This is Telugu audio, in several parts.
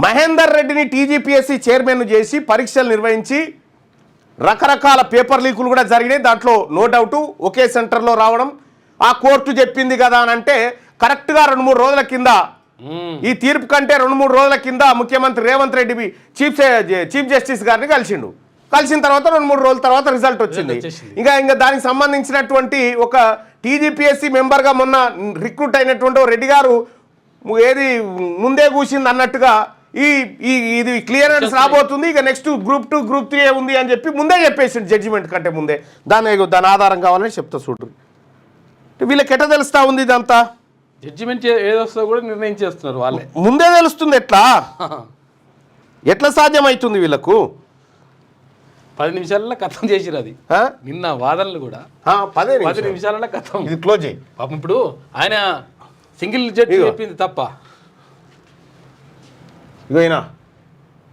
మహేందర్ రెడ్డిని టీజీపీఎస్సీ చైర్మన్ చేసి పరీక్షలు నిర్వహించి రకరకాల పేపర్ లీకులు కూడా జరిగినాయి. దాంట్లో నో డౌట్ ఒకే సెంటర్లో రావడం, ఆ కోర్టు చెప్పింది కదా అని అంటే కరెక్ట్గా 2-3 రోజుల కింద, ఈ తీర్పు కంటే 2-3 రోజుల కింద ముఖ్యమంత్రి రేవంత్ రెడ్డి చీఫ్ జస్టిస్ గారిని కలిసిన తర్వాత 2-3 రోజుల తర్వాత రిజల్ట్ వచ్చింది. ఇంకా దానికి సంబంధించినటువంటి ఒక టీజీపీఎస్సీ మెంబర్గా మొన్న రిక్రూట్ అయినటువంటి రెడ్డి గారు ఏది ముందే కూసింది అన్నట్టుగా ఇది క్లియరెన్స్ రాబోతుంది, ఇక నెక్స్ట్ గ్రూప్ 2 గ్రూప్ 3 ఉంది అని చెప్పి ముందే చెప్పేసిండు, జడ్జిమెంట్ కంటే ముందే. దాని ఆధారం కావాలని చెప్తా చూడ్రు. వీళ్ళకి ఎట్లా తెలుస్తా ఉంది ఇదంతా? జడ్జిమెంట్ ఏదొస్తుందో కూడా నిర్ణయించేస్తున్నారు వాళ్ళే, ముందే తెలుస్తుంది. ఎట్లా సాధ్యమవుతుంది వీళ్ళకు? 10 నిమిషాలలో కథం చేసిరు. అది నిన్న వాదనలు కూడా 10 నిమిషాలలో కథం, ఇది క్లోజ్ అయ్యి. పాపం ఇప్పుడు ఆయన సింగిల్ జడ్జి చెప్పింది తప్ప. ఇగోయినా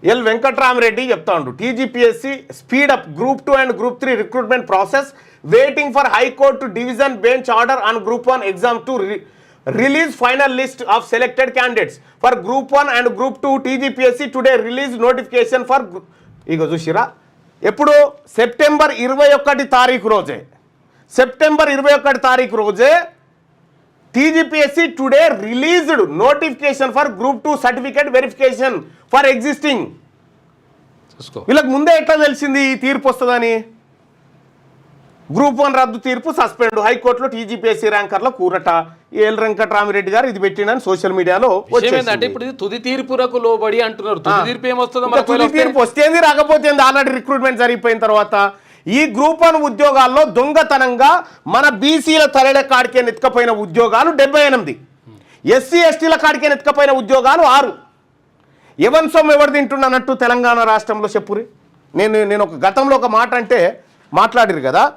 ఎల్ వెంకట్రామరెడ్డి చెప్తా ఉండు, TGPSC speed up group 2 and group 3 recruitment process, waiting for high court division bench order on group 1 exam to release final list of selected candidates for group 1 and group 2. TGPSC today release notification for ఇగో చూసిరా ఎప్పుడు సెప్టెంబర్ 21 తారీఖు రోజే, సెప్టెంబర్ 21 తారీఖు రోజే TGPSC today released notification for group 2 certificate verification for existing. వీళ్ళకి ముందే ఎట్లా తెలిసింది ఈ తీర్పు వస్తుందని? గ్రూప్ 1 రద్దు తీర్పు, సస్పెండ్, హైకోర్టులో టీజీపీఎస్సీ ర్యాంకర్ల కూరట. ఎల్ వెంకట్రామరెడ్డి గారు ఇది పెట్టిండని సోషల్ మీడియాలో అంటే ఇప్పుడు తుది తీర్పులకు లోబడి అంటున్నారు. తుది తీర్పు ఏమొస్తుందో, తుది తీర్పు వస్తేంది రాకపోతే ఆల్రెడీ రిక్రూట్మెంట్ జరిగిపోయిన తర్వాత ఈ గ్రూప్ 1 ఉద్యోగాల్లో దొంగతనంగా మన బీసీల తలెడ కాడికే నెత్తుకపోయిన ఉద్యోగాలు 78, ఎస్సీ ఎస్టీల కాడికే నెత్తుకపోయిన ఉద్యోగాలు 6. ఎవరి సొమ్ము ఎవరు తింటున్నట్టు తెలంగాణ రాష్ట్రంలో చెప్పురి. నేను ఒక గతంలో ఒక మాట అంటే మాట్లాడిరు కదా.